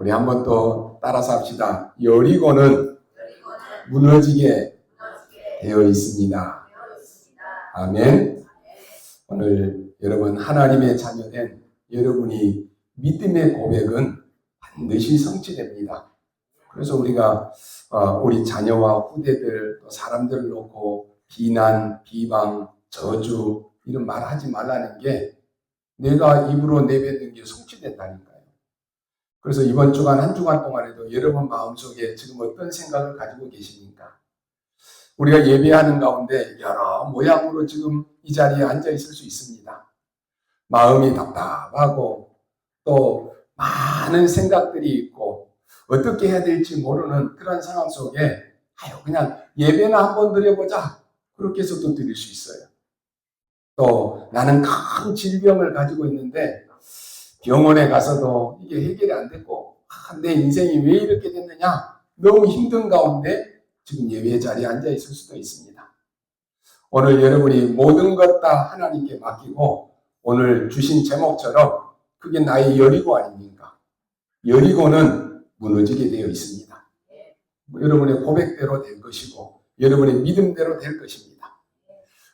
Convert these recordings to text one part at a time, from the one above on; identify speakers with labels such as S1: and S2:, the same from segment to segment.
S1: 우리 한번 또 따라서 합시다. 여리고는 무너지게 되어 있습니다. 아멘. 오늘 여러분 하나님의 자녀된 여러분이 믿음의 고백은 반드시 성취됩니다. 그래서 우리가 우리 자녀와 후대들, 사람들을 놓고 비난, 비방, 저주 이런 말 하지 말라는 게 내가 입으로 내뱉는 게 성취된다니까요. 그래서 이번 주간 한 주간 동안에도 여러분 마음속에 지금 어떤 생각을 가지고 계십니까? 우리가 예배하는 가운데 여러 모양으로 지금 이 자리에 앉아 있을 수 있습니다. 마음이 답답하고 또 많은 생각들이 있고 어떻게 해야 될지 모르는 그런 상황 속에 그냥 예배나 한번 드려보자 그렇게 해서 또 드릴 수 있어요. 또 나는 큰 질병을 가지고 있는데 병원에 가서도 이게 해결이 안 됐고 내 인생이 왜 이렇게 됐느냐 너무 힘든 가운데 지금 예배 자리에 앉아 있을 수도 있습니다. 오늘 여러분이 모든 것 다 하나님께 맡기고 오늘 주신 제목처럼 그게 나의 여리고 아닙니까? 여리고는 무너지게 되어 있습니다. 여러분의 고백대로 될 것이고 여러분의 믿음대로 될 것입니다.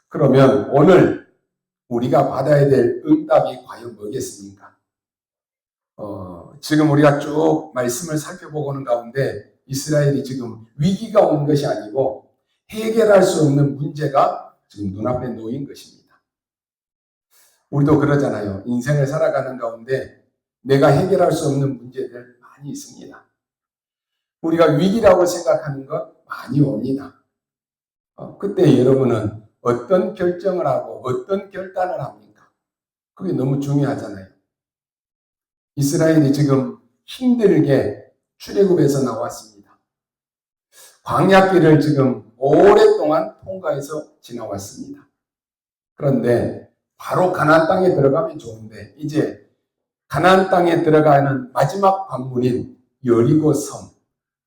S1: 그러면 오늘 우리가 받아야 될 응답이 과연 뭐겠습니까? 지금 우리가 쭉 말씀을 살펴보고는 가운데 이스라엘이 지금 위기가 온 것이 아니고 해결할 수 없는 문제가 지금 눈앞에 놓인 것입니다. 우리도 그러잖아요. 인생을 살아가는 가운데 내가 해결할 수 없는 문제들 많이 있습니다. 우리가 위기라고 생각하는 것 많이 옵니다. 그때 여러분은 어떤 결정을 하고 어떤 결단을 합니까? 그게 너무 중요하잖아요. 이스라엘이 지금 힘들게 출애굽에서 나왔습니다. 광야길을 지금 오랫동안 통과해서 지나왔습니다. 그런데 바로 가나안 땅에 들어가면 좋은데 이제 가나안 땅에 들어가는 마지막 관문인 여리고 섬,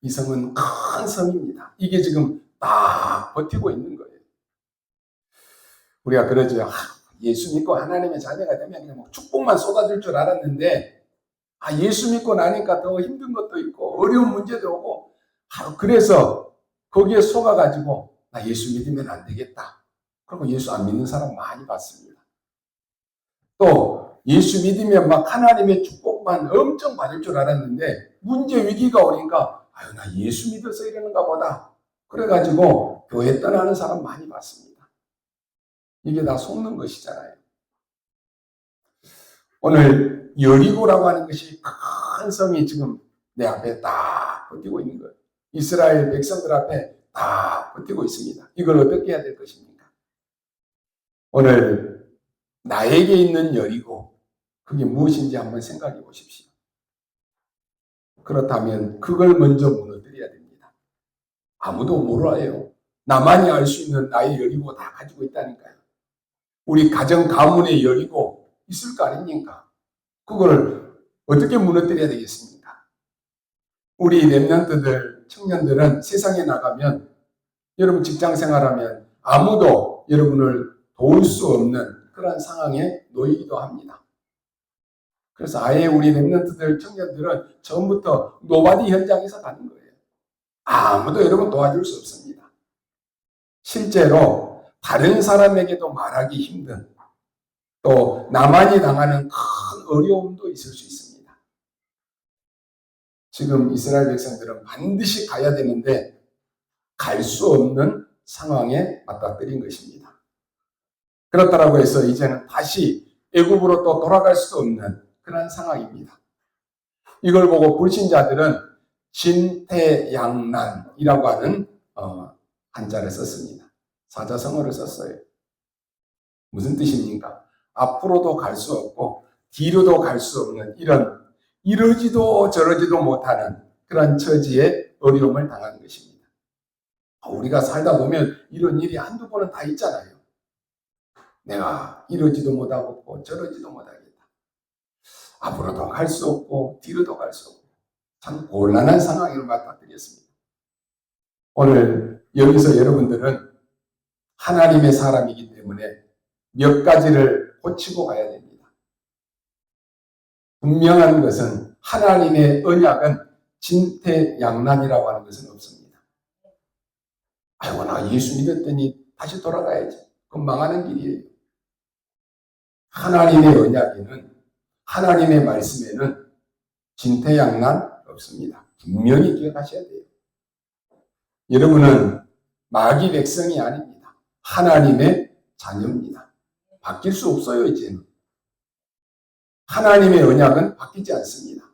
S1: 이 섬은 큰 섬입니다. 이게 지금 딱 버티고 있는 거예요. 우리가 그러죠. 예수 믿고 하나님의 자녀가 되면 그냥 축복만 쏟아질 줄 알았는데 예수 믿고 나니까 더 힘든 것도 있고 어려운 문제도 오고 그래서 거기에 속아가지고 나 예수 믿으면 안 되겠다. 그리고 예수 안 믿는 사람 많이 봤습니다. 또 예수 믿으면 막 하나님의 축복만 엄청 받을 줄 알았는데 문제 위기가 오니까 나 예수 믿어서 이러는가 보다. 그래가지고 교회 떠나는 사람 많이 봤습니다. 이게 다 속는 것이잖아요. 오늘 여리고라고 하는 것이 큰 성이 지금 내 앞에 딱 버티고 있는 거예요. 이스라엘 백성들 앞에 딱 버티고 있습니다. 이걸 어떻게 해야 될 것입니까? 오늘 나에게 있는 여리고 그게 무엇인지 한번 생각해 보십시오. 그렇다면 그걸 먼저 무너뜨려야 됩니다. 아무도 몰라요. 나만이 알 수 있는 나의 여리고 다 가지고 있다니까요. 우리 가정 가문의 여리고 있을 거 아닙니까? 그걸 어떻게 무너뜨려야 되겠습니까? 우리 렘넌트들, 청년들은 세상에 나가면 여러분 직장 생활하면 아무도 여러분을 도울 수 없는 그런 상황에 놓이기도 합니다. 그래서 아예 우리 렘넌트들, 청년들은 처음부터 노바디 현장에서 가는 거예요. 아무도 여러분 도와줄 수 없습니다. 실제로 다른 사람에게도 말하기 힘든 또 나만이 당하는 큰 어려움도 있을 수 있습니다. 지금 이스라엘 백성들은 반드시 가야 되는데 갈 수 없는 상황에 맞닥뜨린 것입니다. 그렇다고 해서 이제는 다시 애굽으로 또 돌아갈 수 없는 그런 상황입니다. 이걸 보고 불신자들은 진태양난이라고 하는 한자를 썼습니다. 사자성어를 썼어요. 무슨 뜻입니까? 앞으로도 갈 수 없고 뒤로도 갈 수 없는 이런 이러지도 저러지도 못하는 그런 처지에 어려움을 당하는 것입니다. 우리가 살다 보면 이런 일이 한두 번은 다 있잖아요. 내가 이러지도 못하고 저러지도 못하겠다. 앞으로도 갈 수 없고 뒤로도 갈 수 없고 참 곤란한 상황을 맞닥뜨렸습니다. 오늘 여기서 여러분들은 하나님의 사람이기 때문에 몇 가지를 고치고 가야 됩니다. 분명한 것은 하나님의 언약은 진퇴양난이라고 하는 것은 없습니다. 아이고, 나 예수 믿었더니 다시 돌아가야지. 그건 망하는 길이에요. 하나님의 언약에는, 하나님의 말씀에는 진퇴양난 없습니다. 분명히 기억하셔야 돼요. 여러분은 마귀 백성이 아닙니다. 하나님의 자녀입니다. 바뀔 수 없어요, 이제는. 하나님의 언약은 바뀌지 않습니다.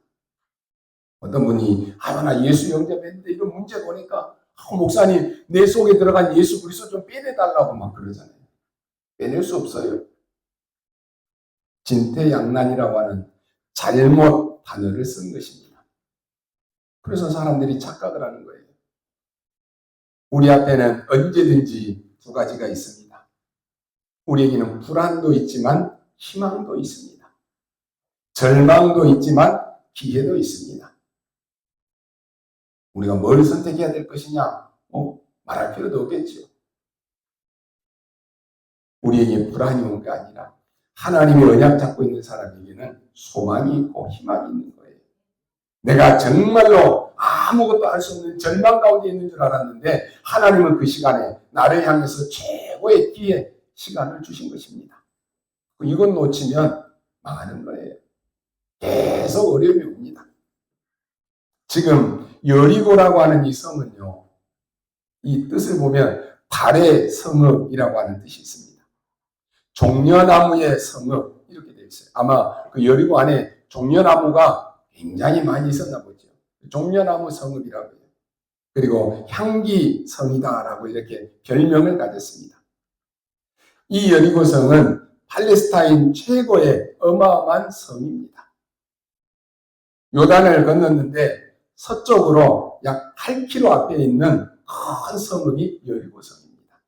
S1: 어떤 분이 나 예수 영접했는데 이런 문제가 오니까 목사님 내 속에 들어간 예수 그리스도 좀 빼내달라고 막 그러잖아요. 빼낼 수 없어요. 진퇴양난이라고 하는 잘못 단어를 쓴 것입니다. 그래서 사람들이 착각을 하는 거예요. 우리 앞에는 언제든지 두 가지가 있습니다. 우리에게는 불안도 있지만 희망도 있습니다. 절망도 있지만 기회도 있습니다. 우리가 뭘 선택해야 될 것이냐? 말할 필요도 없겠죠. 우리에게 불안이 온 게 아니라 하나님의 언약 잡고 있는 사람에게는 소망이 있고 희망이 있는 거예요. 내가 정말로 아무것도 할 수 없는 절망 가운데 있는 줄 알았는데 하나님은 그 시간에 나를 향해서 최고의 기회, 시간을 주신 것입니다. 이건 놓치면 망하는 거예요. 계속 어려움이 옵니다. 지금 여리고라고 하는 이 성은요, 이 뜻을 보면 달의 성읍이라고 하는 뜻이 있습니다. 종려나무의 성읍 이렇게 되어 있어요. 아마 그 여리고 안에 종려나무가 굉장히 많이 있었나 보죠. 종려나무 성읍이라고 해요. 그리고 향기성이다라고 이렇게 별명을 가졌습니다. 이 여리고성은 팔레스타인 최고의 어마어마한 성입니다. 요단을 건넜는데 서쪽으로 약 8km 앞에 있는 큰 성읍이 여리고성입니다.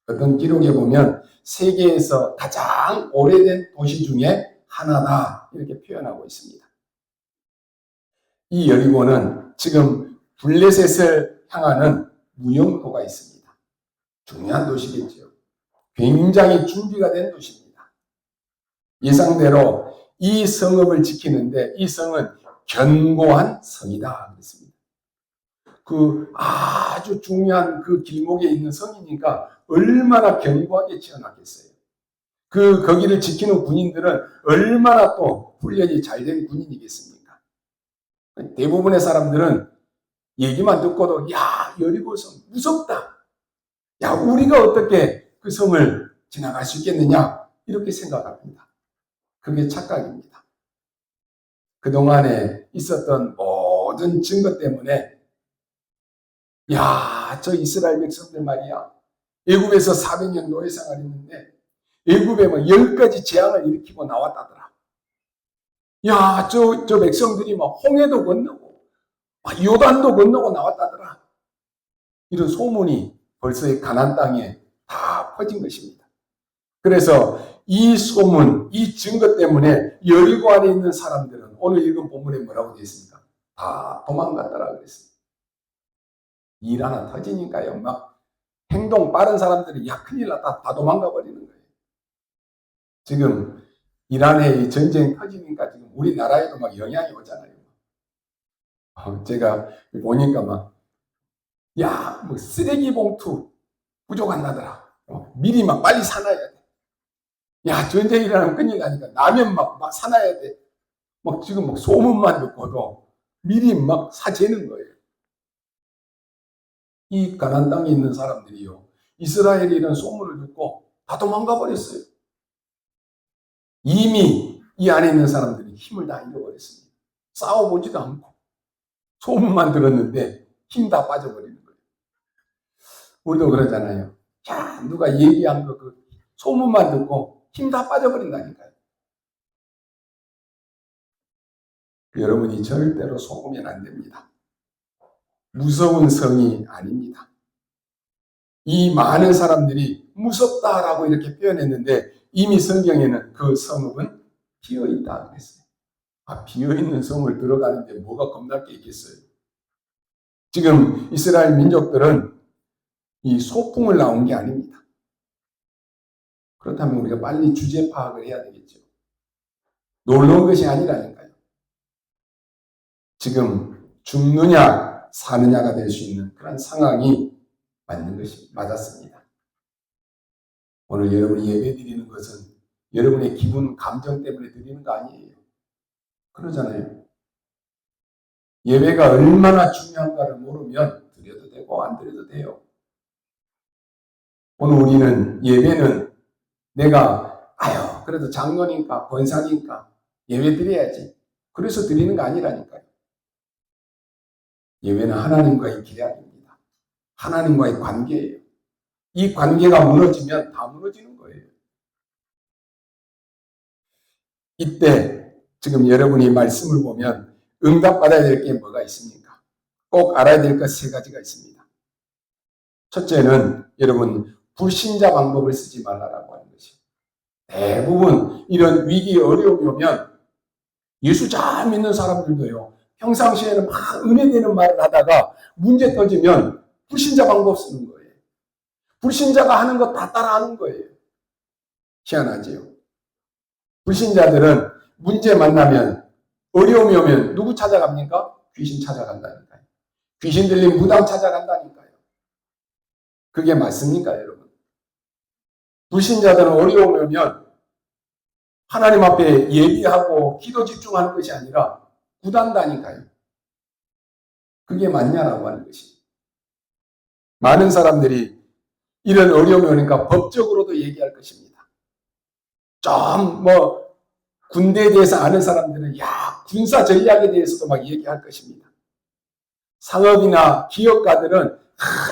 S1: 어떤 기록에 보면 세계에서 가장 오래된 도시 중에 하나다 이렇게 표현하고 있습니다. 이 여리고는 지금 블레셋을 향하는 무역로가 있습니다. 중요한 도시겠죠. 굉장히 준비가 된 도시입니다. 예상대로 이 성읍을 지키는데 이 성은 견고한 성이다 그랬습니다. 그 아주 중요한 그 길목에 있는 성이니까 얼마나 견고하게 지어놨겠어요. 거기를 지키는 군인들은 얼마나 또 훈련이 잘 된 군인이겠습니까? 대부분의 사람들은 얘기만 듣고도 여리고성 무섭다. 우리가 어떻게 그 성을 지나갈 수 있겠느냐 이렇게 생각합니다. 그게 착각입니다. 그동안에 있었던 모든 증거 때문에 저 이스라엘 백성들 말이야. 애굽에서 400년 노예 생활했는데 애굽에 막 10가지 재앙을 일으키고 나왔다더라. 저 백성들이 막 홍해도 건너고 요단도 건너고 나왔다더라. 이런 소문이 벌써 가나안 땅에 다 퍼진 것입니다. 그래서 이 소문, 이 증거 때문에 여리고 안에 있는 사람들은 오늘 읽은 본문에 뭐라고 되어 있습니까? 다 도망갔더라 그랬습니다. 일 하나 터지니까요. 막 행동 빠른 사람들이 큰일 났다 다 도망가 버리는 거예요. 지금 이란에 전쟁 터지니까 지금 우리나라에도 막 영향이 오잖아요. 제가 보니까 뭐 쓰레기 봉투 부족한다더라. 미리 막 빨리 사놔야 돼. 전쟁 일어나면 큰일 나니까 라면 막 사놔야 돼. 지금 소문만 듣고도 미리 막 사재는 거예요. 이 가나안 땅에 있는 사람들이요. 이스라엘이 이런 소문을 듣고 다 도망가 버렸어요. 이미 이 안에 있는 사람들이 힘을 다 잃어버렸습니다. 싸워보지도 않고 소문만 들었는데 힘 다 빠져버리는 거예요. 우리도 그러잖아요. 누가 얘기한 그 소문만 듣고 힘 다 빠져버린다니까요. 여러분이 절대로 속으면 안 됩니다. 무서운 성이 아닙니다. 이 많은 사람들이 무섭다라고 이렇게 표현했는데 이미 성경에는 그 성읍은 비어있다 그랬어요. 비어있는 성을 들어가는데 뭐가 겁날 게 있겠어요. 지금 이스라엘 민족들은 이 소풍을 나온 게 아닙니다. 그렇다면 우리가 빨리 주제 파악을 해야 되겠죠. 놀러 온 것이 아니라니까요. 지금 죽느냐 사느냐가 될 수 있는 그런 상황이 맞는 것이 맞았습니다. 오늘 여러분이 예배 드리는 것은 여러분의 기분, 감정 때문에 드리는 거 아니에요. 그러잖아요. 예배가 얼마나 중요한가를 모르면 드려도 되고 안 드려도 돼요. 오늘 우리는 예배는 내가 그래도 장로니까 권사니까 예배 드려야지. 그래서 드리는 거 아니라니까요. 예배는 하나님과의 계약입니다. 하나님과의 관계예요. 이 관계가 무너지면 다 무너지는 거예요. 이때 지금 여러분이 말씀을 보면 응답받아야 될 게 뭐가 있습니까? 꼭 알아야 될 것 세 가지가 있습니다. 첫째는 여러분 불신자 방법을 쓰지 말라라고 하는 것이요. 대부분 이런 위기 어려움이 오면 예수 잘 믿는 사람들도요. 평상시에는 막 은혜되는 말을 하다가 문제 터지면 불신자 방법 쓰는 거예요. 불신자가 하는 거 다 따라하는 거예요. 희한하지요. 불신자들은 문제 만나면 어려움이 오면 누구 찾아갑니까? 귀신 찾아간다니까요. 귀신 들린 무당 찾아간다니까요. 그게 맞습니까, 여러분? 불신자들은 어려움이 오면 하나님 앞에 예비하고 기도 집중하는 것이 아니라 구단다니까요. 그게 맞냐라고 하는 것이. 많은 사람들이 이런 어려움이 오니까 법적으로도 얘기할 것입니다. 좀 군대에 대해서 아는 사람들은 군사 전략에 대해서도 막 얘기할 것입니다. 상업이나 기업가들은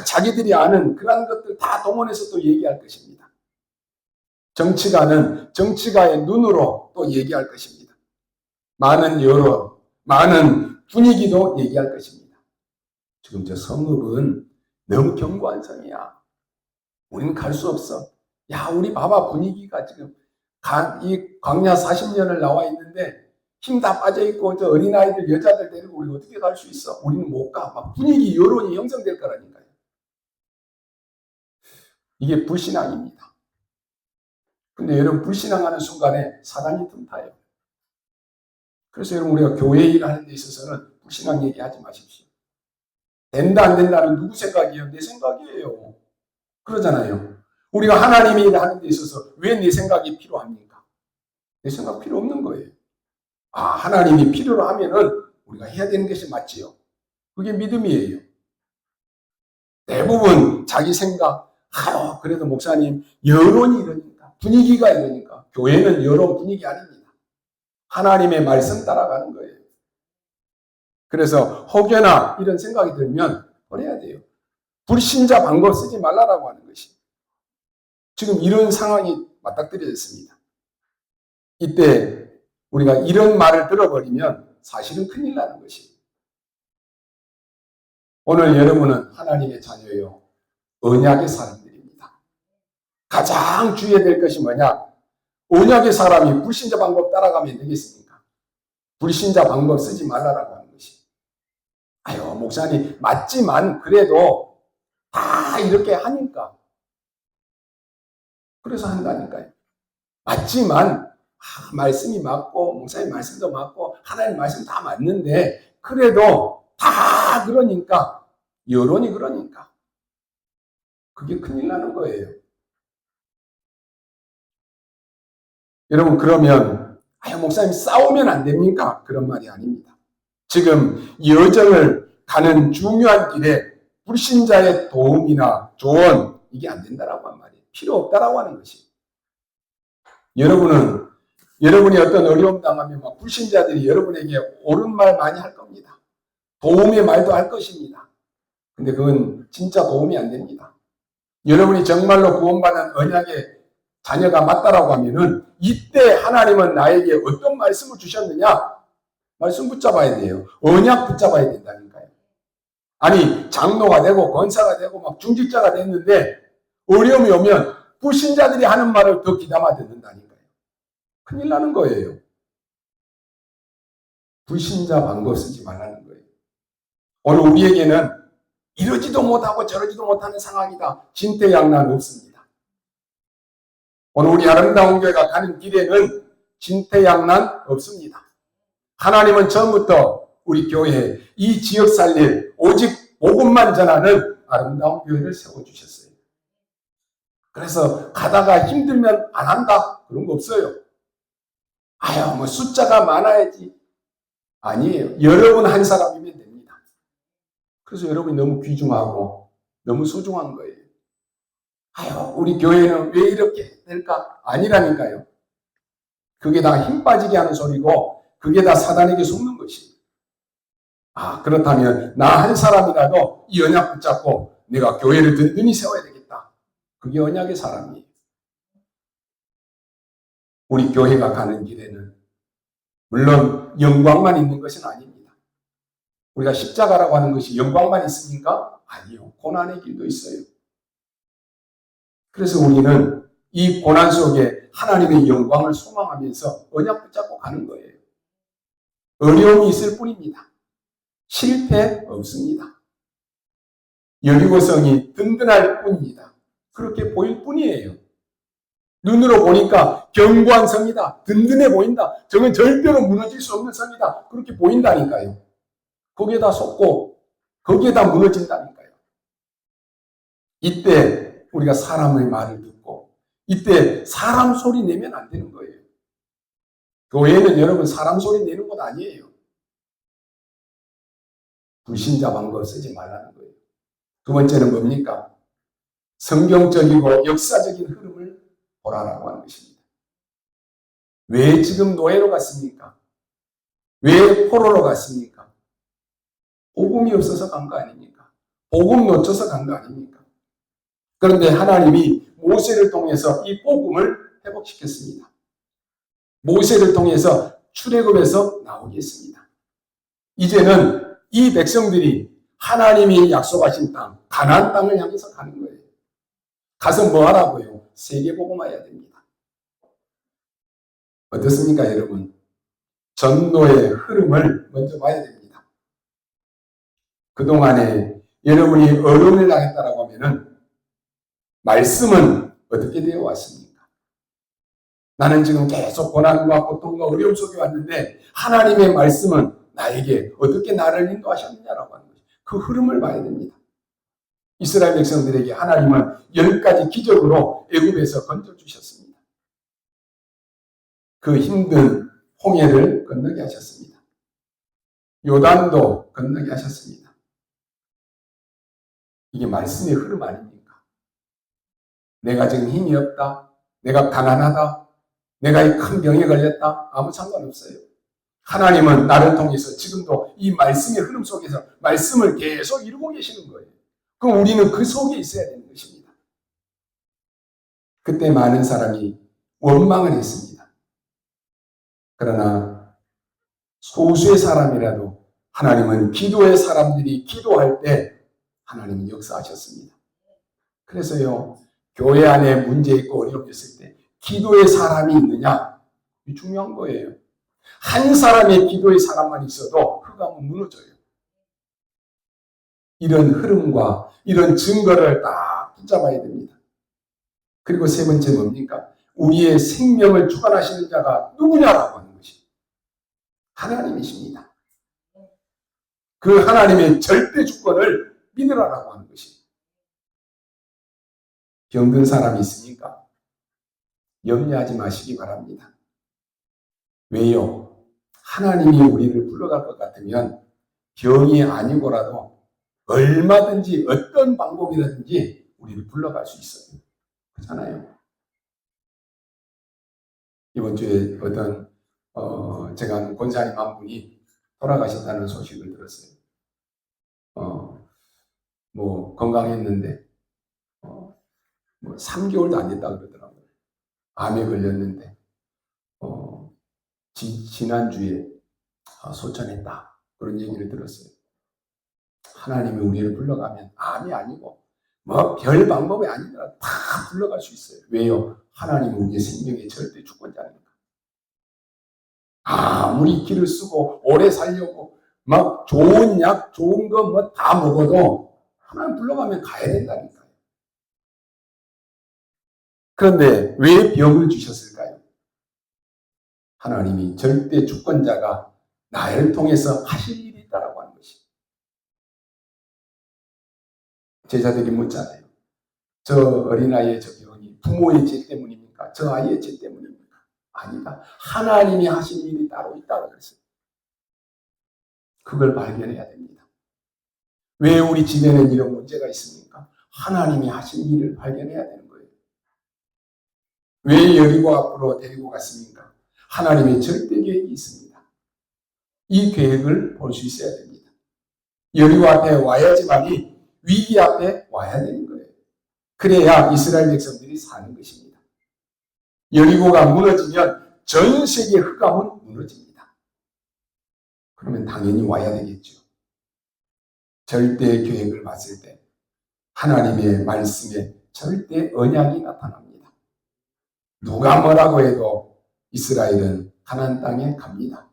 S1: 자기들이 아는 그런 것들 다 동원해서 또 얘기할 것입니다. 정치가는 정치가의 눈으로 또 얘기할 것입니다. 많은 여론, 많은 분위기도 얘기할 것입니다. 지금 저 성읍은 너무 견고한 성이야. 우리는 갈 수 없어. 우리 봐봐 분위기가 지금 이 광야 40년을 나와 있는데 힘 다 빠져있고 저 어린아이들 여자들 데리고 우리 어떻게 갈 수 있어? 우리는 못 가. 막 분위기 여론이 형성될 거라니까요. 이게 불신앙입니다. 근데 여러분 불신앙하는 순간에 사단이 틈타요. 그래서 여러분 우리가 교회 일하는 데 있어서는 불신앙 얘기하지 마십시오. 된다 안 된다는 누구 생각이에요? 내 생각이에요. 그러잖아요. 우리가 하나님이 일하는 데 있어서 왜 내 생각이 필요합니까? 내 생각 필요 없는 거예요. 하나님이 필요로 하면은 우리가 해야 되는 것이 맞지요. 그게 믿음이에요. 대부분 자기 생각, 그래도 목사님 여론이 이러니까 분위기가 이러니까 교회는 여론 분위기 아닙니다. 하나님의 말씀 따라가는 거예요. 그래서 혹여나 이런 생각이 들면 버려야 돼요. 불신자 방법 쓰지 말라라고 하는 것이. 지금 이런 상황이 맞닥뜨려졌습니다. 이때 우리가 이런 말을 들어버리면 사실은 큰일 나는 것이. 오늘 여러분은 하나님의 자녀요. 언약의 사람들입니다. 가장 주의해야 될 것이 뭐냐? 언약의 사람이 불신자 방법 따라가면 되겠습니까? 불신자 방법 쓰지 말라라고 하는 것이. 목사님 맞지만 그래도 다 이렇게 하니까. 그래서 한다니까요. 맞지만 말씀이 맞고 목사님 말씀도 맞고 하나님 말씀 다 맞는데 그래도 다 그러니까 여론이 그러니까 그게 큰일 나는 거예요. 여러분 그러면 목사님 싸우면 안 됩니까? 그런 말이 아닙니다. 지금 여정을 가는 중요한 길에 불신자의 도움이나 조언 이게 안 된다라고 한 말이에요. 필요 없다라고 하는 것이. 여러분이 어떤 어려움 당하면 불신자들이 여러분에게 옳은 말 많이 할 겁니다. 도움의 말도 할 것입니다. 근데 그건 진짜 도움이 안 됩니다. 여러분이 정말로 구원받은 언약의 자녀가 맞다라고 하면은 이때 하나님은 나에게 어떤 말씀을 주셨느냐? 말씀 붙잡아야 돼요. 언약 붙잡아야 된다니까요. 아니 장로가 되고 권사가 되고 막 중직자가 됐는데 어려움이 오면 불신자들이 하는 말을 더 귀담아 듣는다니까요. 큰일 나는 거예요. 불신자 방법 쓰지 말라는 거예요. 오늘 우리에게는 이러지도 못하고 저러지도 못하는 상황이다. 진퇴양난 없습니다. 오늘 우리 아름다운 교회가 가는 길에는 진퇴양난 없습니다. 하나님은 처음부터 우리 교회 이 지역 살릴 오직 복음만 전하는 아름다운 교회를 세워주셨어요. 그래서 가다가 힘들면 안 한다 그런 거 없어요. 아유 뭐 숫자가 많아야지. 아니에요. 여러분 한 사람이면 됩니다. 그래서 여러분이 너무 귀중하고 너무 소중한 거예요. 아유 우리 교회는 왜 이렇게 될까? 아니라니까요. 그게 다 힘 빠지게 하는 소리고 그게 다 사단에게 속는 것입니다. 아 그렇다면 나 한 사람이라도 이 언약 붙잡고 내가 교회를 든든히 세워야 되겠다. 그게 언약의 사람이에요. 우리 교회가 가는 길에는 물론 영광만 있는 것은 아닙니다. 우리가 십자가라고 하는 것이 영광만 있습니까? 아니요. 고난의 길도 있어요. 그래서 우리는 이 고난 속에 하나님의 영광을 소망하면서 언약 붙잡고 가는 거예요. 어려움이 있을 뿐입니다. 실패 없습니다. 여리고성이 든든할 뿐입니다. 그렇게 보일 뿐이에요. 눈으로 보니까 견고한 성이다. 든든해 보인다. 저건 절대로 무너질 수 없는 성이다. 그렇게 보인다니까요. 거기에다 속고 거기에다 무너진다니까요. 이때 우리가 사람의 말을 듣고 이때 사람 소리 내면 안 되는 거예요. 교회는 여러분 사람 소리 내는 곳 아니에요. 불신자 방법 쓰지 말라는 거예요. 두 번째는 뭡니까? 성경적이고 역사적인 흐름을 보라라고 하는 것입니다. 왜 지금 노예로 갔습니까? 왜 포로로 갔습니까? 복음이 없어서 간 거 아닙니까? 복음 놓쳐서 간 거 아닙니까? 그런데 하나님이 모세를 통해서 이 복음을 회복시켰습니다. 모세를 통해서 출애굽에서 나오게 했습니다. 이제는 이 백성들이 하나님이 약속하신 땅, 가나안 땅을 향해서 가는 거예요. 가서 뭐 하라고요? 세계복음화해야 됩니다. 어떻습니까, 여러분? 전도의 흐름을 먼저 봐야 됩니다. 그동안에 여러분이 어려움을 당했다라고 하면은 말씀은 어떻게 되어 왔습니까? 나는 지금 계속 고난과 고통과 어려움 속에 왔는데 하나님의 말씀은 나에게 어떻게 나를 인도하셨느냐라고 하는 거죠. 그 흐름을 봐야 됩니다. 이스라엘 백성들에게 하나님은 10가지 기적으로 애굽에서 건져주셨습니다. 그 힘든 홍해를 건너게 하셨습니다. 요단도 건너게 하셨습니다. 이게 말씀의 흐름 아닙니까? 내가 지금 힘이 없다. 내가 가난하다. 내가 이 큰 병에 걸렸다. 아무 상관없어요. 하나님은 나를 통해서 지금도 이 말씀의 흐름 속에서 말씀을 계속 이루고 계시는 거예요. 그럼 우리는 그 속에 있어야 되는 것입니다. 그때 많은 사람이 원망을 했습니다. 그러나 소수의 사람이라도 하나님은 기도의 사람들이 기도할 때 하나님은 역사하셨습니다. 그래서요, 교회 안에 문제 있고 어려움이 있을 때 기도의 사람이 있느냐? 이 중요한 거예요. 한 사람의 기도의 사람만 있어도 흑암은 무너져요. 이런 흐름과 이런 증거를 딱 붙잡아야 됩니다. 그리고 세 번째 뭡니까? 우리의 생명을 주관하시는 자가 누구냐라고 하는 것이 하나님이십니다. 그 하나님의 절대 주권을 믿으라라고 하는 것이. 병든 사람이 있습니까? 염려하지 마시기 바랍니다. 왜요? 하나님이 우리를 불러갈 것 같으면 병이 아니고라도 얼마든지 어떤 방법이라든지 우리를 불러갈 수 있어요. 그렇잖아요. 이번 주에 어떤 제가 아는 권사님 한 분이 돌아가셨다는 소식을 들었어요. 뭐 건강했는데 뭐 3개월도 안 됐다 그러더라고요. 암에 걸렸는데 지난주에 소천했다. 그런 얘기를 들었어요. 하나님이 우리를 불러가면 암이 아니고 뭐 별 방법이 아니더라도 다 불러갈 수 있어요. 왜요? 하나님은 우리의 생명의 절대 주권자니까. 아무리 기를 쓰고 오래 살려고 막 좋은 약, 좋은 거 뭐 다 먹어도 하나님 불러가면 가야 된다니까요. 그런데 왜 병을 주셨을까요? 하나님이 절대 주권자가 나를 통해서 하실 일이 제자들이 묻잖아요. 저 어린아이의 저 병이 부모의 죄 때문입니까? 저 아이의 죄 때문입니까? 아니다. 하나님이 하신 일이 따로 있다고 그랬어요. 그걸 발견해야 됩니다. 왜 우리 집에는 이런 문제가 있습니까? 하나님이 하신 일을 발견해야 되는 거예요. 왜 여리고 앞으로 데리고 갔습니까? 하나님의 절대 계획이 있습니다. 이 계획을 볼 수 있어야 됩니다. 여리고 앞에 와야지만이 위기 앞에 와야 되는 거예요. 그래야 이스라엘 백성들이 사는 것입니다. 여리고가 무너지면 전 세계 흑암은 무너집니다. 그러면 당연히 와야 되겠죠. 절대 계획을 봤을 때 하나님의 말씀에 절대 언약이 나타납니다. 누가 뭐라고 해도 이스라엘은 가나안 땅에 갑니다.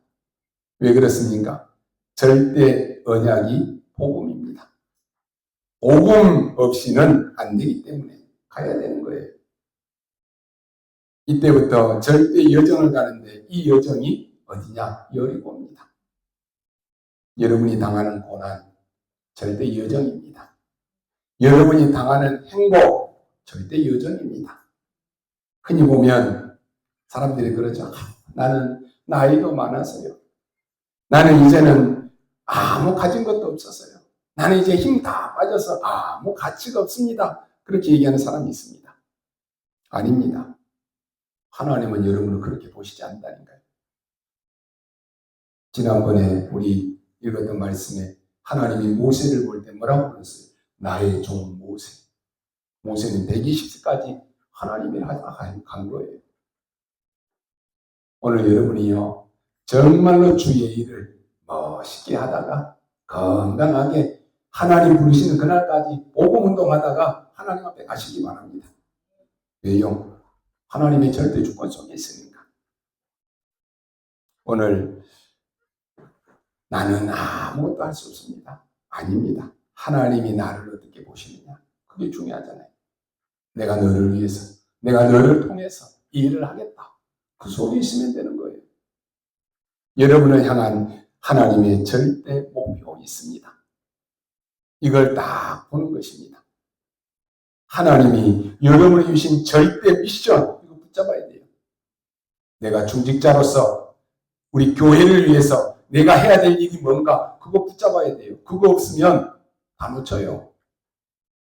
S1: 왜 그렇습니까? 절대 언약이 복음입니다. 복음 없이는 안 되기 때문에 가야 되는 거예요. 이때부터 절대 여정을 가는데 이 여정이 어디냐? 여리고입니다. 여러분이 당하는 고난, 절대 여정입니다. 여러분이 당하는 행복, 절대 여정입니다. 흔히 보면 사람들이 그러죠. 나는 나이도 많았어요. 나는 이제는 아무 가진 것도 없었어요. 나는 이제 힘 다 빠져서 아무 가치가 없습니다. 그렇게 얘기하는 사람이 있습니다. 아닙니다. 하나님은 여러분을 그렇게 보시지 않는다니까요. 지난번에 우리 읽었던 말씀에 하나님이 모세를 볼 때 뭐라고 그랬어요? 나의 종 모세. 모세는 120세까지 하나님이랑 간 거예요. 오늘 여러분이요, 정말로 주의 일을 멋있게 하다가 건강하게 하나님 부르시는 그날까지 복음 운동하다가 하나님 앞에 가시기 바랍니다. 왜요? 하나님의 절대 주권 속에 있으니까. 오늘 나는 아무것도 할 수 없습니다. 아닙니다. 하나님이 나를 어떻게 보시느냐. 그게 중요하잖아요. 내가 너를 위해서, 내가 너를 통해서 이 일을 하겠다. 그 속에 있으면 되는 거예요. 여러분을 향한 하나님의 절대 목표 있습니다. 이걸 딱 보는 것입니다. 하나님이 여러분이 주신 절대 미션, 이거 붙잡아야 돼요. 내가 중직자로서 우리 교회를 위해서 내가 해야 될 일이 뭔가, 그거 붙잡아야 돼요. 그거 없으면 다 놓쳐요.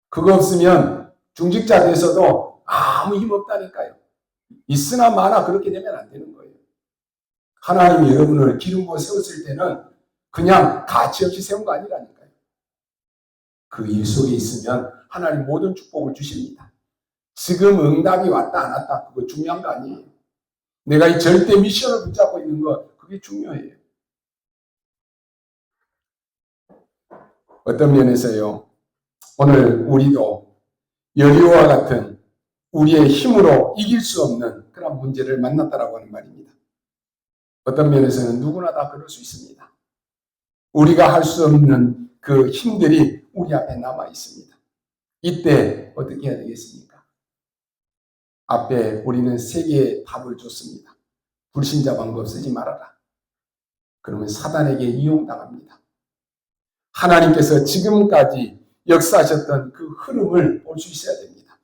S1: 그거 없으면 중직자 돼서도 아무 힘 없다니까요. 있으나 마나 그렇게 되면 안 되는 거예요. 하나님이 여러분을 기름 부어 세웠을 때는 그냥 가치 없이 세운 거 아니라니까요. 그 일 속에 있으면 하나님 모든 축복을 주십니다. 지금 응답이 왔다 안 왔다 그거 중요한 거 아니에요. 내가 이 절대 미션을 붙잡고 있는 거 그게 중요해요. 어떤 면에서요, 오늘 우리도 여리고와 같은 우리의 힘으로 이길 수 없는 그런 문제를 만났다라고 하는 말입니다. 어떤 면에서는 누구나 다 그럴 수 있습니다. 우리가 할 수 없는 그 힘들이 우리 앞에 남아 있습니다. 이때 어떻게 해야 되겠습니까? 앞에 우리는 세 개의 답을 줬습니다. 불신자 방법 쓰지 말아라. 그러면 사단에게 이용당합니다. 하나님께서 지금까지 역사하셨던 그 흐름을 볼 수 있어야 됩니다.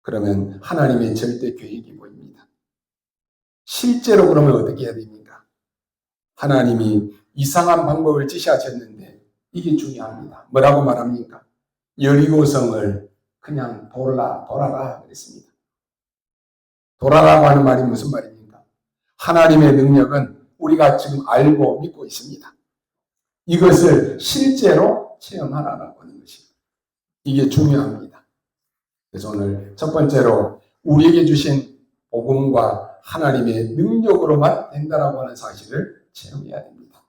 S1: 그러면 하나님의 절대 계획이 보입니다. 실제로 그러면 어떻게 해야 됩니까? 하나님이 이상한 방법을 지시하셨는데 이게 중요합니다. 뭐라고 말합니까? 여리고성을 그냥 돌아라 그랬습니다. 돌아라고 하는 말이 무슨 말입니까? 하나님의 능력은 우리가 지금 알고 믿고 있습니다. 이것을 실제로 체험하라고 하는 것입니다. 이게 중요합니다. 그래서 오늘 첫 번째로 우리에게 주신 복음과 하나님의 능력으로만 된다라고 하는 사실을 체험해야 됩니다.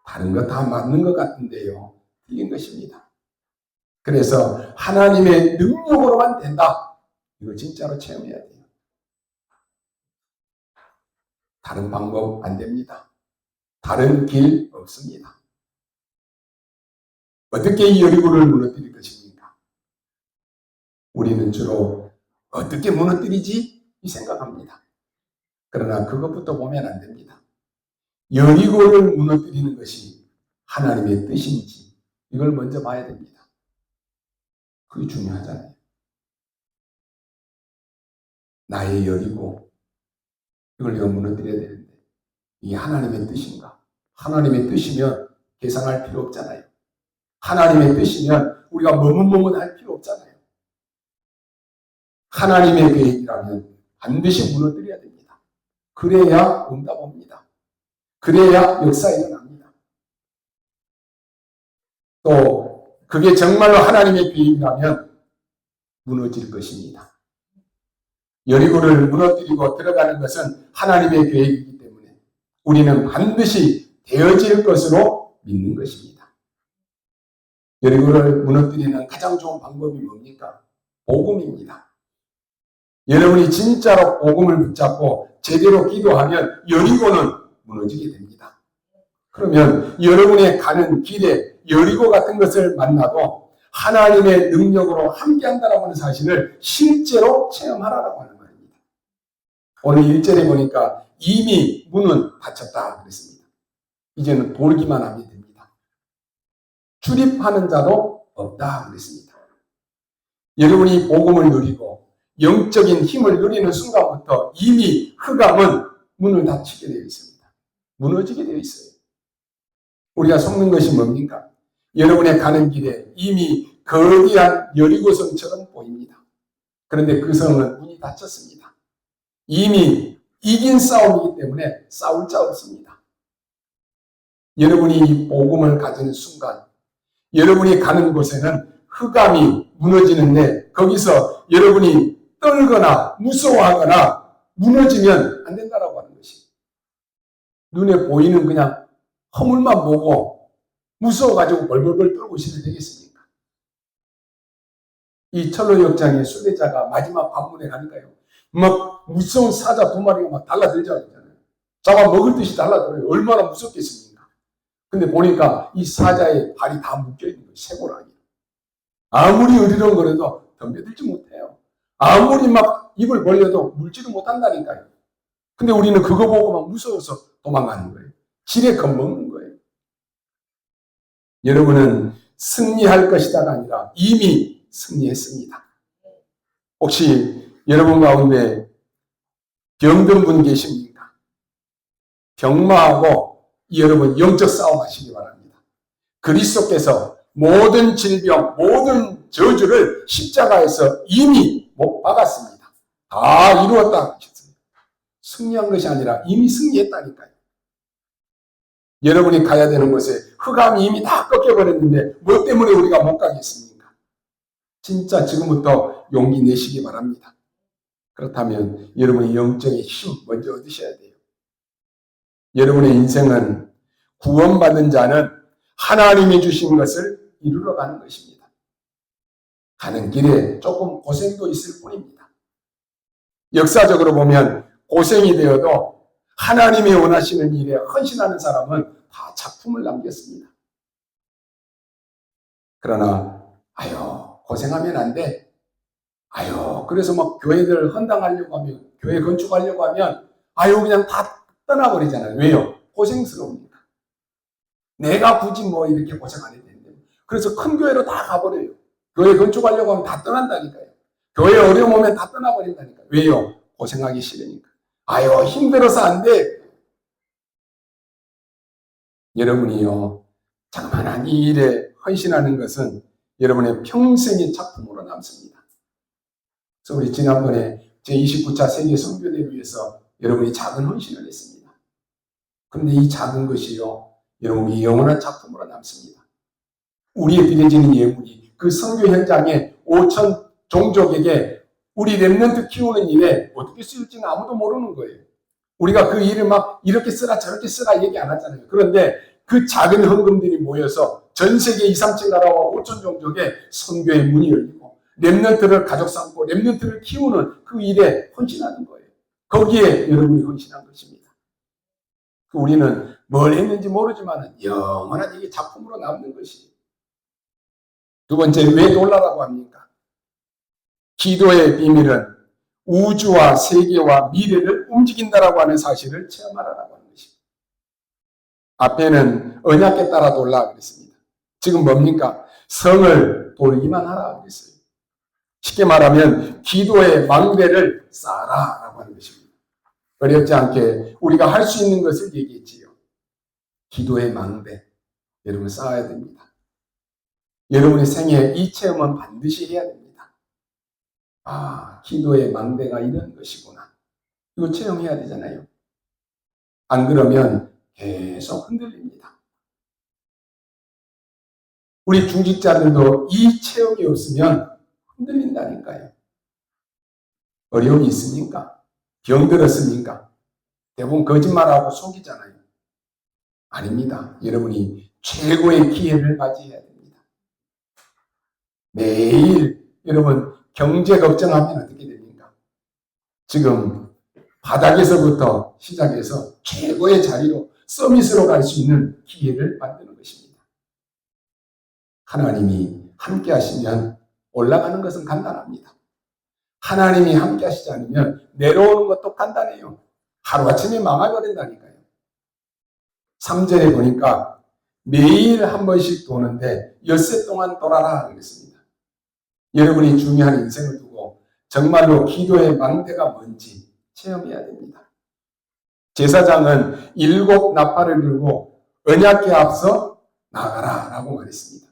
S1: 다른 거 다 맞는 것 같은데요, 틀린 것입니다. 그래서 하나님의 능력으로만 된다. 이거 진짜로 체험해야 돼요. 다른 방법 안 됩니다. 다른 길 없습니다. 어떻게 이 여리고를 무너뜨릴 것입니까? 우리는 주로 어떻게 무너뜨리지? 이 생각합니다. 그러나 그것부터 보면 안 됩니다. 여리고를 무너뜨리는 것이 하나님의 뜻인지 이걸 먼저 봐야 됩니다. 그게 중요하잖아요. 나의 여리고 이걸 우리가 무너뜨려야 되는데 이게 하나님의 뜻인가? 하나님의 뜻이면 계산할 필요 없잖아요. 하나님의 뜻이면 우리가 머뭇머뭇할 필요 없잖아요. 하나님의 계획이라면 반드시 무너뜨려야 됩니다. 그래야 응답 옵니다. 그래야 역사 일어납니다. 또 그게 정말로 하나님의 계획이라면 무너질 것입니다. 여리고를 무너뜨리고 들어가는 것은 하나님의 계획이기 때문에 우리는 반드시 되어질 것으로 믿는 것입니다. 여리고를 무너뜨리는 가장 좋은 방법이 뭡니까? 복음입니다. 여러분이 진짜로 복음을 붙잡고 제대로 기도하면 여리고는 무너지게 됩니다. 그러면 여러분의 가는 길에 여리고 같은 것을 만나도 하나님의 능력으로 함께한다라고 하는 사실을 실제로 체험하라고 하는 말입니다. 오늘 1절에 보니까 이미 문은 닫혔다 그랬습니다. 이제는 돌기만 하면 됩니다. 출입하는 자도 없다 그랬습니다. 여러분이 복음을 누리고 영적인 힘을 누리는 순간부터 이미 흑암은 문을 닫히게 되어 있습니다. 무너지게 되어 있어요. 우리가 속는 것이 뭡니까? 여러분의 가는 길에 이미 거대한 여리고성처럼 보입니다. 그런데 그 성은 문이 닫혔습니다. 이미 이긴 싸움이기 때문에 싸울 자 없습니다. 여러분이 이 복음을 가지는 순간 여러분이 가는 곳에는 흑암이 무너지는데 거기서 여러분이 떨거나 무서워하거나 무너지면 안 된다라고 하는 것이 눈에 보이는 그냥 허물만 보고 무서워가지고 벌벌벌 떨고 있으면 되겠습니까? 이 철로 역장의 순례자가 마지막 관문에 가니까요. 막 무서운 사자 2마리가 막 달라들잖아요. 잡아먹을 듯이 달라들어요. 얼마나 무섭겠습니까? 근데 보니까 이 사자의 발이 다 묶여있는 거예요. 쇠고랑이. 아무리 으리렁거려도 덤벼들지 못해요. 아무리 막 입을 벌려도 물지도 못한다니까요. 근데 우리는 그거 보고 막 무서워서 도망가는 거예요. 지레 겁먹는 거예요. 여러분은 승리할 것이다가 아니라 이미 승리했습니다. 혹시 여러분 가운데 병든 분 계십니까? 병마하고 여러분 영적 싸움 하시기 바랍니다. 그리스도께서 모든 질병, 모든 저주를 십자가에서 이미 못 박았습니다. 다 이루었다 하셨습니다. 승리한 것이 아니라 이미 승리했다니까요. 여러분이 가야 되는 곳에 흑암이 이미 다 꺾여버렸는데 뭐 때문에 우리가 못 가겠습니까? 진짜 지금부터 용기 내시기 바랍니다. 그렇다면 여러분의 영적인 힘 먼저 얻으셔야 돼요. 여러분의 인생은 구원받은 자는 하나님이 주신 것을 이루러 가는 것입니다. 가는 길에 조금 고생도 있을 뿐입니다. 역사적으로 보면 고생이 되어도 하나님이 원하시는 일에 헌신하는 사람은 다 작품을 남겼습니다. 그러나 고생하면 안 돼. 그래서 막 교회들 헌당하려고 하면, 교회 건축하려고 하면 그냥 다 떠나버리잖아요. 왜요? 고생스러우니까. 내가 굳이 뭐 이렇게 고생 안 해도 되는데. 그래서 큰 교회로 다 가버려요. 교회 건축하려고 하면 다 떠난다니까요. 교회 어려움 오면 다 떠나버린다니까요. 왜요? 고생하기 싫으니까. 힘들어서 안 돼. 여러분이요, 자그마한 이 일에 헌신하는 것은 여러분의 평생의 작품으로 남습니다. 그래서 우리 지난번에 제29차 세계 선교대를 위해서 여러분이 작은 헌신을 했습니다. 그런데 이 작은 것이요, 여러분이 영원한 작품으로 남습니다. 우리에 드려지는 예물이 그 선교 현장에 5천 종족에게 우리 렘넌트 키우는 일에 어떻게 쓰일지는 아무도 모르는 거예요. 우리가 그 일을 막 이렇게 쓰라 저렇게 쓰라 얘기 안 하잖아요. 그런데 그 작은 헌금들이 모여서 전 세계 2, 3천 나라와 5천 종족에 선교의 문이 열리고 렘넌트를 가족 삼고 렘넌트를 키우는 그 일에 헌신하는 거예요. 거기에 여러분이 헌신한 것입니다. 우리는 뭘 했는지 모르지만 영원한 이게 작품으로 남는 것이에요. 두 번째, 왜 놀라라고 합니까? 기도의 비밀은 우주와 세계와 미래를 움직인다라고 하는 사실을 체험하라고 하는 것입니다. 앞에는 언약에 따라 놀라 그랬습니다. 지금 뭡니까? 성을 돌기만 하라 그랬어요. 쉽게 말하면 기도의 망대를 쌓아라라고 하는 것입니다. 어렵지 않게 우리가 할 수 있는 것을 얘기했지요. 기도의 망대, 여러분 쌓아야 됩니다. 여러분의 생에 이 체험은 반드시 해야 됩니다. 아, 기도의 망대가 이런 것이구나. 이거 체험해야 되잖아요. 안 그러면 계속 흔들립니다. 우리 중직자들도 이 체험이 없으면 흔들린다니까요. 어려움이 있습니까? 병들었습니까? 대부분 거짓말하고 속이잖아요. 아닙니다. 여러분이 최고의 기회를 맞이해야 됩니다. 매일 여러분 경제 걱정하면 어떻게 됩니까? 지금 바닥에서부터 시작해서 최고의 자리로 서밋으로 갈 수 있는 기회를 만드는 것입니다. 하나님이 함께 하시면 올라가는 것은 간단합니다. 하나님이 함께 하시지 않으면 내려오는 것도 간단해요. 하루아침에 망해버린다니까요. 3절에 보니까 매일 한 번씩 도는데 엿새 동안 돌아라 그랬습니다. 여러분이 중요한 인생을 두고 정말로 기도의 망대가 뭔지 체험해야 됩니다. 제사장은 7 나팔을 들고 언약궤 앞서 나가라 라고 말했습니다.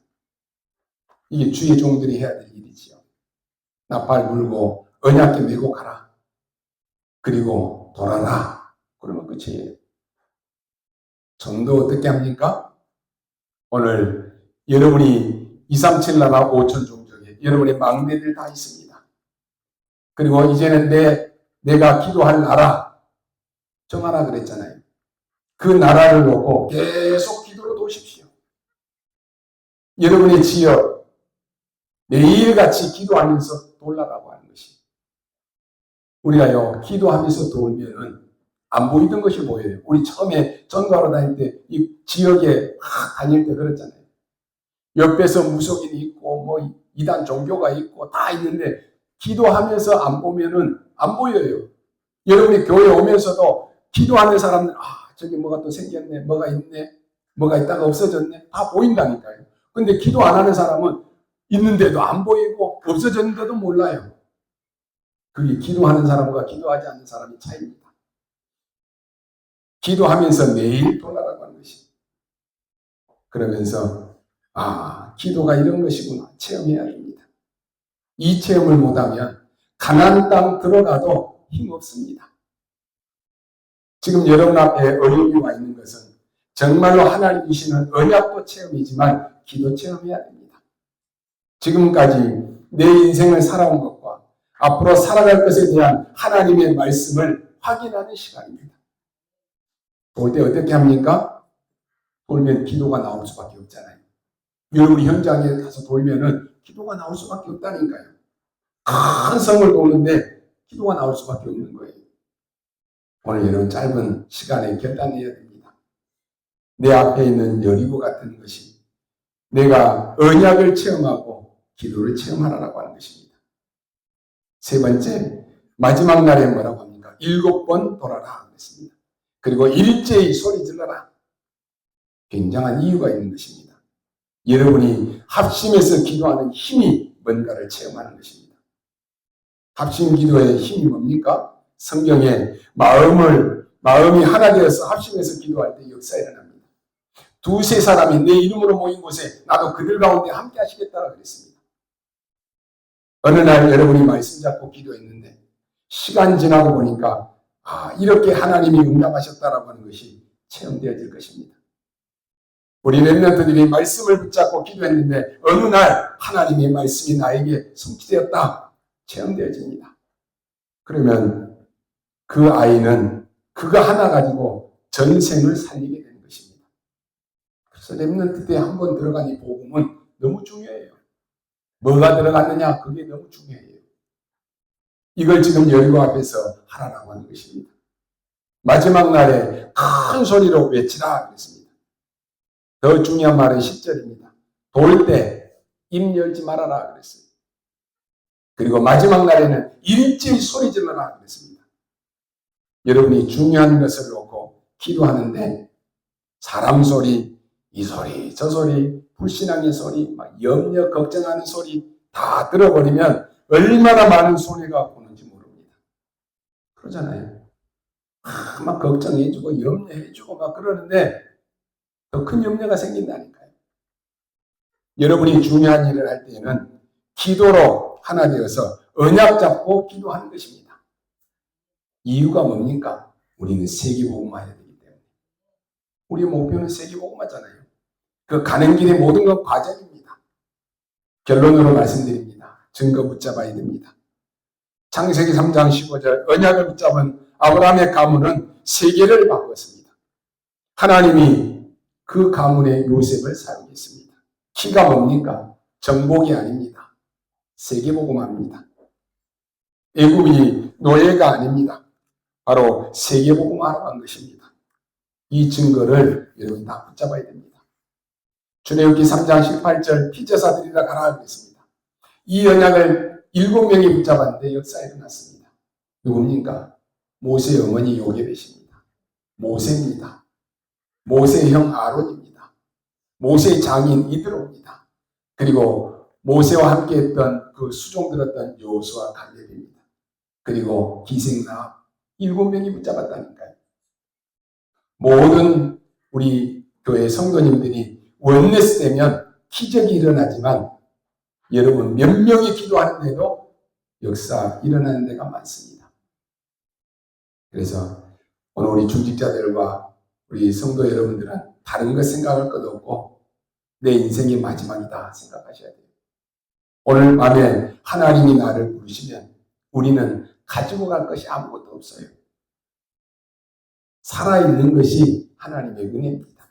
S1: 이게 주의 종들이 해야 될 일이지요. 나팔 불고 언약궤 메고 가라. 그리고 돌아라. 그러면 끝이에요. 전도 어떻게 합니까? 오늘 여러분이 237 나라 5천 종족에 여러분의 망대들 다 있습니다. 그리고 이제는 내가 기도할 나라 정하라 그랬잖아요. 그 나라를 놓고 계속 기도로 도우십시오. 여러분의 지역 매일같이 기도하면서 돌라라고 하는 것이. 우리가요 기도하면서 돌면은 안 보이던 것이 보여요. 우리 처음에 전도하러 다닐 때 이 지역에 다닐 때 그랬잖아요. 옆에서 무속인이 있고 뭐 이단 종교가 있고 다 있는데 기도하면서 안 보면은 안 보여요. 여러분이 교회 오면서도 기도하는 사람들 저기 뭐가 또 생겼네, 뭐가 있네, 뭐가 있다가 없어졌네 다 보인다니까요. 근데 기도 안 하는 사람은 있는데도 안 보이고 없어졌는데도 몰라요. 그게 기도하는 사람과 기도하지 않는 사람의 차이입니다. 기도하면서 매일 돌아라고 하는 것이. 그러면서 기도가 이런 것이구나 체험해야 됩니다. 이 체험을 못하면 가나안 땅 들어가도 힘없습니다. 지금 여러분 앞에 어려움이 와 있는 것은 정말로 하나님 주시는 언약도 체험이지만 기도 체험해야 됩니다. 지금까지 내 인생을 살아온 것과 앞으로 살아갈 것에 대한 하나님의 말씀을 확인하는 시간입니다. 볼 때 어떻게 합니까? 돌면 기도가 나올 수밖에 없잖아요. 여러분이 현장에 가서 돌면은 기도가 나올 수밖에 없다니까요. 큰 성을 도는데 기도가 나올 수밖에 없는 거예요. 오늘 여러분 짧은 시간에 결단해야 됩니다. 내 앞에 있는 여리고 같은 것이 내가 언약을 체험하고 기도를 체험하라고 하는 것입니다. 세 번째, 마지막 날에 뭐라고 합니까? 7번 돌아라 그랬습니다. 그리고 일제히 소리 질러라. 굉장한 이유가 있는 것입니다. 여러분이 합심해서 기도하는 힘이 뭔가를 체험하는 것입니다. 합심 기도의 힘이 뭡니까? 성경에 마음이 하나 되어서 합심해서 기도할 때 역사가 일어납니다. 2-3 사람이 내 이름으로 모인 곳에 나도 그들 가운데 함께 하시겠다고 그랬습니다. 어느 날 여러분이 말씀 잡고 기도했는데 시간 지나고 보니까 이렇게 하나님이 응답하셨다라고 하는 것이 체험되어질 것입니다. 우리 렘넌트들이 말씀을 붙잡고 기도했는데 어느 날 하나님의 말씀이 나에게 성취되었다. 체험되어집니다. 그러면 그 아이는 그거 하나 가지고 전생을 살리게 되는 것입니다. 그래서 렘넌트 때 한번 들어간 이 복음은 너무 중요해요. 뭐가 들어갔느냐 그게 너무 중요해요. 이걸 지금 여리고 앞에서 하라라고 하는 것입니다. 마지막 날에 큰 소리로 외치라 그랬습니다. 더 중요한 말은 10절입니다. 돌 때 입 열지 말아라 그랬어요. 그리고 마지막 날에는 일제히 소리 질러라 그랬습니다. 여러분이 중요한 것을 놓고 기도하는데 사람 소리, 이 소리, 저 소리, 불신앙의 소리, 막 염려, 걱정하는 소리 다 들어버리면 얼마나 많은 손해가 오는지 모릅니다. 그러잖아요. 막 걱정해주고 염려해주고 막 그러는데 더 큰 염려가 생긴다니까요. 여러분이 중요한 일을 할 때는 기도로 하나 되어서 언약 잡고 기도하는 것입니다. 이유가 뭡니까? 우리는 세계복음화해야 되기 때문에. 우리 목표는 세계복음화잖아요. 그 가는 길의 모든 건 과정입니다. 결론으로 말씀드립니다. 증거 붙잡아야 됩니다. 창세기 3장 15절 언약을 붙잡은 아브라함의 가문은 세계를 바꿨습니다. 하나님이 그 가문의 요셉을 사용했습니다. 키가 뭡니까? 정복이 아닙니다. 세계복음화입니다. 애굽이 노예가 아닙니다. 바로 세계복음화로 한 것입니다. 이 증거를 여러분 다 붙잡아야 됩니다. 출애굽기 3장 18절 피제사들이라 가라 그랬습니다. 이 언약을 7명이 붙잡았는데 역사에 일어났습니다. 누굽니까? 모세의 어머니 요게벳입니다. 모세입니다. 모세의 형 아론입니다. 모세의 장인 이드로입니다. 그리고 모세와 함께 했던 그 수종 들었던 여호수아 갈렙입니다. 그리고 기생나합 7명이 붙잡았다니까요. 모든 우리 교회 성도님들이 원네스 되면 기적이 일어나지만 여러분 몇 명이 기도하는데도 역사 일어나는 데가 많습니다. 그래서 오늘 우리 중직자들과 우리 성도 여러분들은 다른 것 생각할 것 없고 내 인생의 마지막이다 생각하셔야 돼요. 오늘 밤에 하나님이 나를 부르시면 우리는 가지고 갈 것이 아무것도 없어요. 살아있는 것이 하나님의 은혜입니다.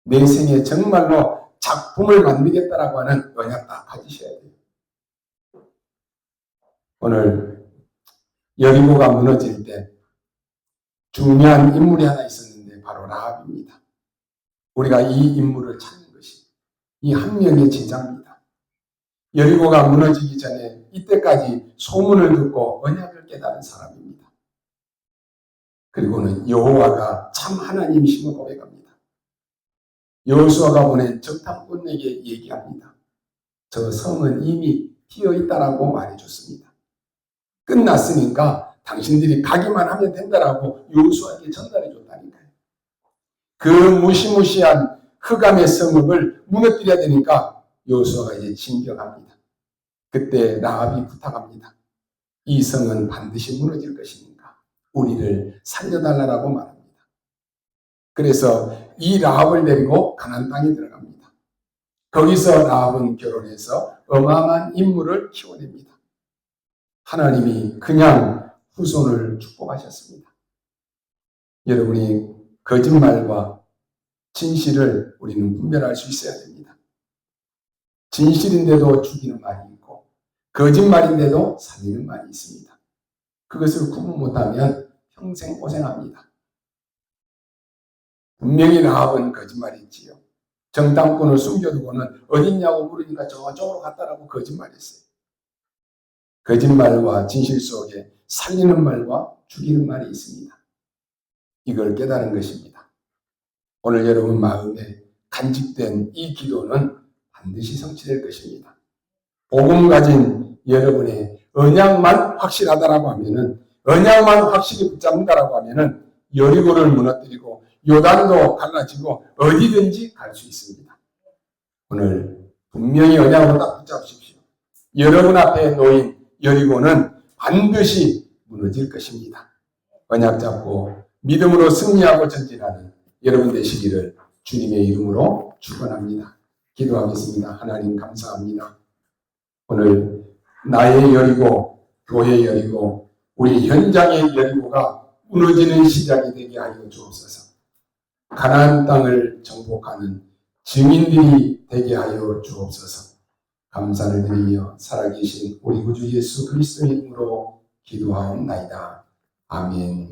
S1: 내 생에 정말로 작품을 만들겠다라고 하는 언약 다 가지셔야 돼요. 오늘 여리고가 무너질 때 중요한 인물이 하나 있었는데 바로 라합입니다. 우리가 이 인물을 찾는 것이 이 한 명의 제자입니다. 여리고가 무너지기 전에 이때까지 소문을 듣고 언약을 깨달은 사람입니다. 그리고는 여호와가 참 하나님이심을 고백합니다. 여호수아가 보낸 적탐꾼에게 얘기합니다. 저 성은 이미 비어있다라고 말해줬습니다. 끝났으니까 당신들이 가기만 하면 된다라고 여호수아에게 전달해 줬다니까요. 그 무시무시한 흑암의 성읍을 무너뜨려야 되니까 여호수아가 이제 진격합니다. 그때 라합이 부탁합니다. 이 성은 반드시 무너질 것이니까 우리를 살려달라고 말합니다. 그래서 이 라합을 데리고 가나안 땅에 들어갑니다. 거기서 라합은 결혼해서 어마어마한 인물을 키워냅니다. 하나님이 그냥 후손을 축복하셨습니다. 여러분이 거짓말과 진실을 우리는 분별할 수 있어야 됩니다. 진실인데도 죽이는 말이 있고 거짓말인데도 살리는 말이 있습니다. 그것을 구분 못하면 평생 고생합니다. 분명히 라합은 거짓말했지요. 정탐꾼을 숨겨두고는 어딨냐고 물으니까 저쪽으로 갔다라고 거짓말했어요. 거짓말과 진실 속에 살리는 말과 죽이는 말이 있습니다. 이걸 깨달은 것입니다. 오늘 여러분 마음에 간직된 이 기도는 반드시 성취될 것입니다. 복음 가진 여러분의 언약만 확실하다라고 하면은, 언약만 확실히 붙잡는다라고 하면은 여리고를 무너뜨리고 요단도 갈라지고 어디든지 갈 수 있습니다. 오늘 분명히 언약으로 딱 붙잡으십시오. 여러분 앞에 놓인 여리고는 반드시 무너질 것입니다. 언약 잡고 믿음으로 승리하고 전진하는 여러분 되시기를 주님의 이름으로 축원합니다. 기도하겠습니다. 하나님 감사합니다. 오늘 나의 여리고, 교회의 여리고, 우리 현장의 여리고가 무너지는 시작이 되게 하여 주옵소서. 가나안 땅을 정복하는 증인들이 되게 하여 주옵소서. 감사를 드리며 살아계신 우리 구주 예수 그리스도의 이름으로 기도하옵나이다. 아멘.